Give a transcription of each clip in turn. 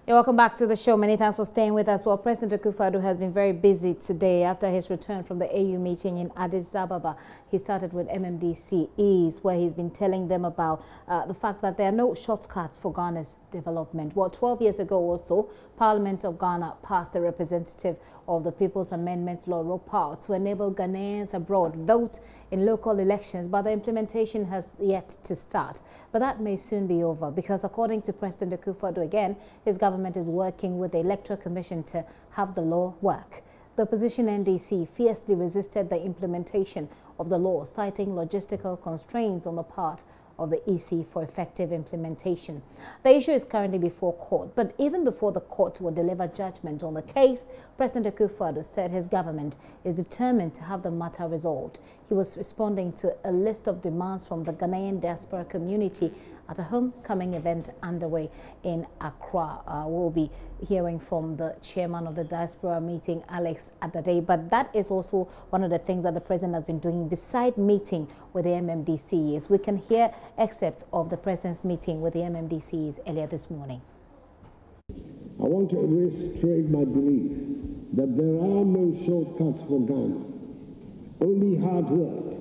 You're welcome back to the show. Many thanks for staying with us. Well, President Akufo-Addo has been very busy today after his return from the AU meeting in Addis Ababa. He started with MMDCEs, where he's been telling them about the fact that there are no shortcuts for Ghana's development. Well, 12 years ago or so, Parliament of Ghana passed a representative of the People's Amendment Law, ROPAL, to enable Ghanaians abroad vote in local elections, but the implementation has yet to start. But that may soon be over because, according to President Akufo-Addo again, his government is working with the Electoral Commission to have the law work. The opposition NDC fiercely resisted the implementation of the law, citing logistical constraints on the part of the EC for effective implementation. The issue is currently before court, but even before the court will deliver judgment on the case, President Akufo-Addo said his government is determined to have the matter resolved. He was responding to a list of demands from the Ghanaian diaspora community at a homecoming event underway in Accra. We'll be hearing from the chairman of the diaspora meeting, Alex Adade, but that is also one of the things that the president has been doing beside meeting with the MMDCs. We can hear excerpts of the president's meeting with the MMDCs earlier this morning. I want to reiterate my belief that there are no shortcuts for Ghana. Only hard work,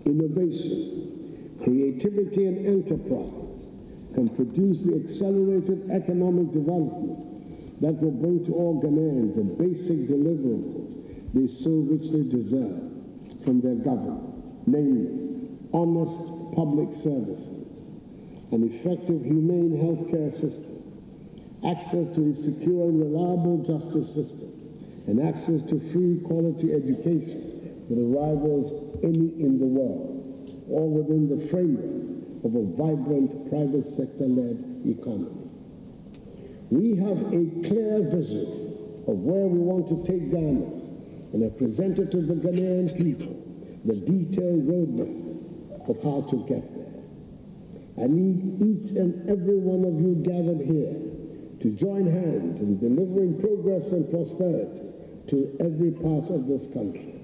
innovation, creativity and enterprise can produce the accelerated economic development that will bring to all Ghanaians the basic deliverables they so richly deserve from their government, namely honest public services, an effective humane healthcare system, access to a secure and reliable justice system, and access to free quality education that rivals any in the world, all within the framework of a vibrant private sector-led economy. We have a clear vision of where we want to take Ghana and have presented to the Ghanaian people the detailed roadmap of how to get there. I need each and every one of you gathered here to join hands in delivering progress and prosperity to every part of this country.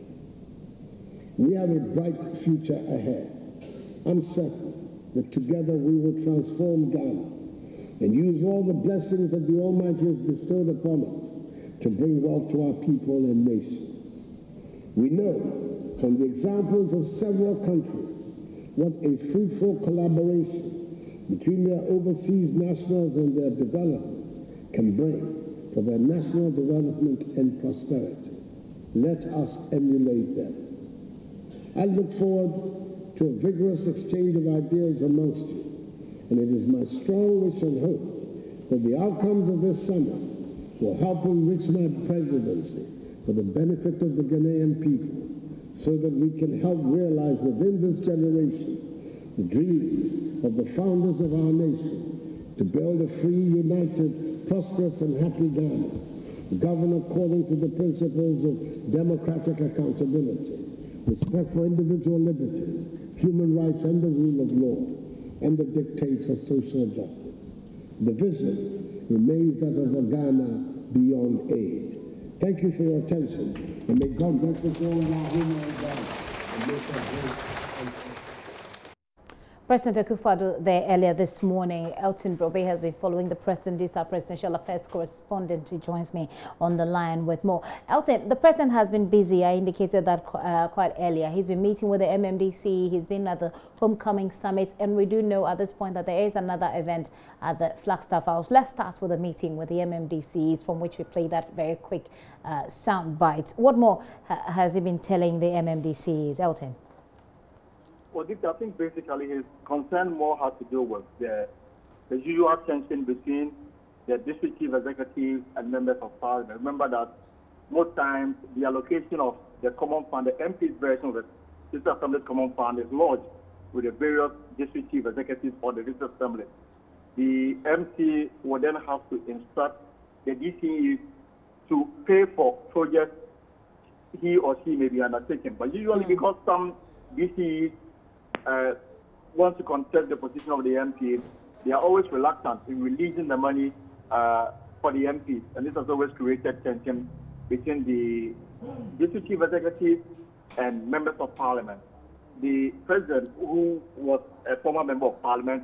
We have a bright future ahead. I'm certain that together we will transform Ghana and use all the blessings that the Almighty has bestowed upon us to bring wealth to our people and nation. We know from the examples of several countries what a fruitful collaboration between their overseas nationals and their developments can bring for their national development and prosperity. Let us emulate them. I look forward to a vigorous exchange of ideas amongst you, and it is my strong wish and hope that the outcomes of this summit will help enrich my presidency for the benefit of the Ghanaian people, so that we can help realize within this generation the dreams of the founders of our nation to build a free, united, prosperous, and happy Ghana, governed according to the principles of democratic accountability, respect for individual liberties, human rights and the rule of law, and the dictates of social justice. The vision remains that of a Ghana beyond aid. Thank you for your attention, and may God bless us all in our homeland and make us great. President Akufo-Addo there earlier this morning. Elton Brobe has been following the president. This is our presidential affairs correspondent. He joins me on the line with more. Elton, the president has been busy. I indicated that quite earlier. He's been meeting with the MMDC. He's been at the homecoming summit, and we do know at this point that there is another event at the Flagstaff House. Let's start with a meeting with the MMDCs, from which we play that very quick sound bite. What more has he been telling the MMDCs, Elton? Well, I think basically his concern more has to do with the usual tension between the district chief executives and members of parliament. Remember that most times the allocation of the common fund, the MP's version of the district assembly's common fund, is lodged with the various district chief executives or the district assembly. The MC will then have to instruct the DCEs to pay for projects he or she may be undertaking. But usually because some DCEs want to contest the position of the MPs, they are always reluctant in releasing the money for the MPs, and this has always created tension between the district chief executive and members of parliament. The president, who was a former member of parliament,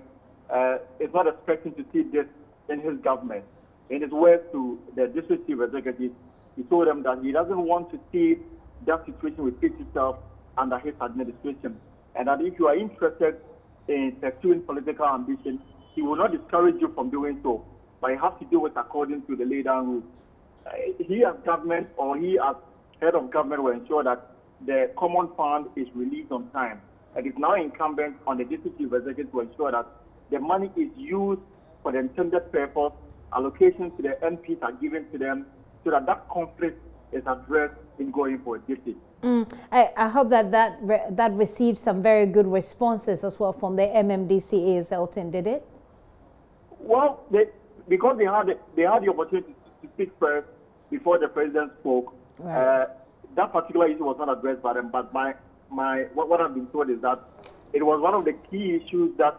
is not expecting to see this in his government. in his words to the district chief executive, he told them that he doesn't want to see that situation repeat itself under his administration, and that if you are interested in pursuing political ambition, he will not discourage you from doing so, but you have to do it according to the laid down rules. He as government, or he as head of government, will ensure that the common fund is released on time. And it's now incumbent on the district chief executive to ensure that the money is used for the intended purpose, allocations to the MPs are given to them, so that that conflict is addressed in going for a district. I hope that received some very good responses as well from the MMDCAs, Elton, did it? Well, because they had the opportunity to speak first before the president spoke, right. That particular issue was not addressed by them. But what I've been told is that it was one of the key issues that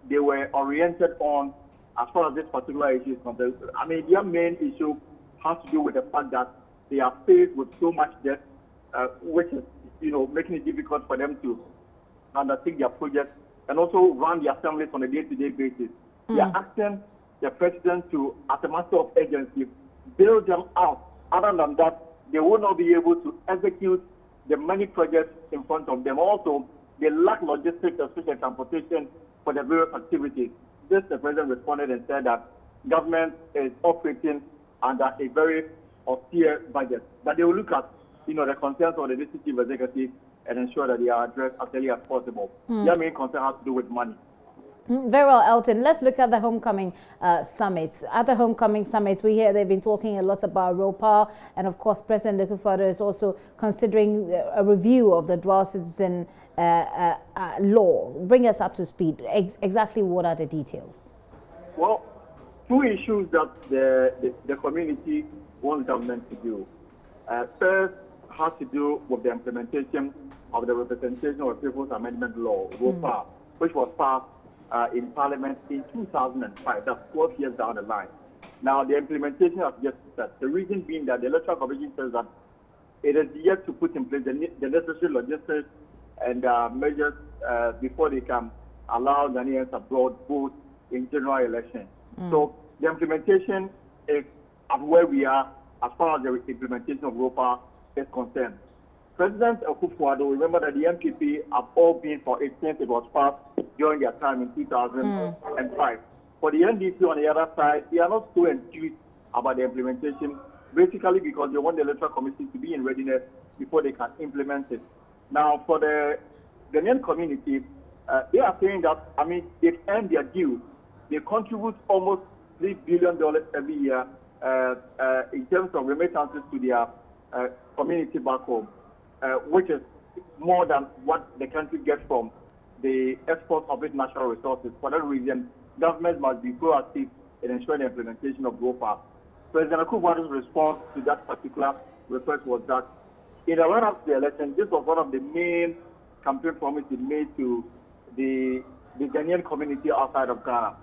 they were oriented on as far as this particular issue is concerned. I mean, their main issue has to do with the fact that they are faced with so much debt, which is, making it difficult for them to undertake their projects and also run the assemblies on a day-to-day basis. They are asking the president to, as a matter of urgency, bail them out. Other than that, they will not be able to execute the many projects in front of them. Also, they lack logistics, especially transportation, for the various activities. This, the president responded and said that government is operating under a very austere budget. But they will look at, the concerns of the district chief executive and ensure that they are addressed as early as possible. Their main concern has to do with money. Very well, Elton. Let's look at the homecoming summits. At the homecoming summits, we hear they've been talking a lot about ROPA, and of course, President Akufo-Addo is also considering a review of the dual citizen law. Bring us up to speed. Exactly what are the details? Well, two issues that the community wants government to do. First has to do with the implementation of the Representation of People's Amendment Law, ROPA, which was passed in Parliament in 2005. That's 12 years down the line. Now, the implementation has just started. The reason being that the Electoral Commission says that it is yet to put in place the necessary logistics and measures before they can allow Ghanaians abroad vote in general election. So the implementation is at where we are as far as the implementation of ROPA is concerned. President Akufo-Addo, remember that the MPP have all been for it since it was passed during their time in 2005. For the NDC on the other side, they are not so enthused about the implementation, basically because they want the Electoral Commission to be in readiness before they can implement it. Now, for the Ghanaian community, they are saying that, they've earned their due. They contribute almost $3 billion every year in terms of remittances to their community back home, which is more than what the country gets from the export of its natural resources. For that reason, government must be proactive in ensuring the implementation of ROPA. President Akufo-Addo's response to that particular request was that in the run-up to the election, this was one of the main campaign promises made to the Ghanaian community outside of Ghana.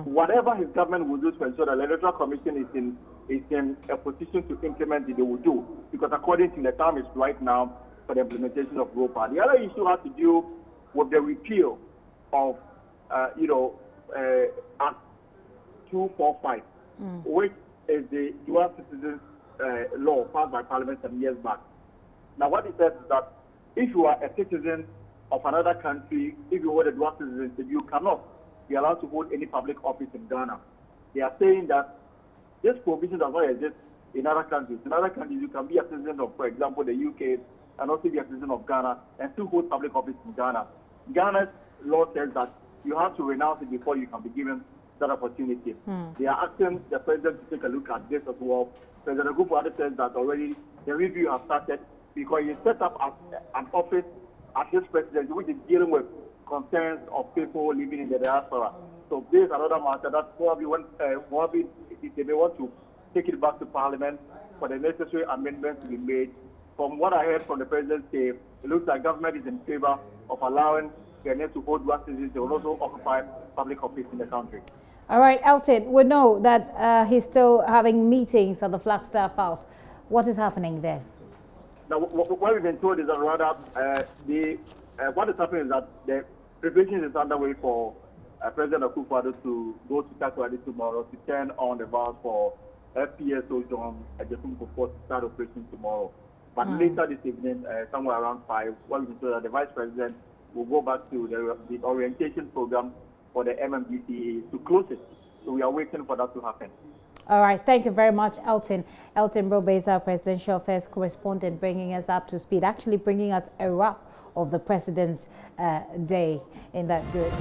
Whatever his government will do to ensure that the Electoral Commission is in a position to implement it, they will do, because according to the time is right now for the implementation of ROPA. The other issue has to do with the repeal of, Act 245, which is the dual citizen law passed by Parliament some years back. Now, what it says is that if you are a citizen of another country, if you hold a dual citizenship, you cannot be allowed to hold any public office in Ghana. They are saying that this provision does not exist in other countries. In other countries, you can be a citizen of, for example, the UK, and also be a citizen of Ghana, and still hold public office in Ghana. Ghana's law says that you have to renounce it before you can be given that opportunity. They are asking the president to take a look at this as well. President Akufo-Addo says that already the review has started because he set up an office as his presidency, which is dealing with concerns of people living in the diaspora. So this is another matter that probably if they want to take it back to Parliament for the necessary amendments to be made. From what I heard from the president say, it looks like government is in favor of allowing Ghanaians to hold dual citizenship and also occupy public office in the country. All right, Elton, we know that he's still having meetings at the Flagstaff House. What is happening there? Now, what we've been told is that rather what is happening is that the preparation is underway for President Akufo-Addo to go to Takoradi tomorrow to turn on the valve for FPSO John Ejefun Kufuor to start operation tomorrow. But later this evening, somewhere around 5, what we saw that the Vice President will go back to the orientation program for the MMDCA to close it. So we are waiting for that to happen. All right, thank you very much, Elton. Elton Brobe is our presidential affairs correspondent, bringing us up to speed, actually bringing us a wrap of the President's Day in that good.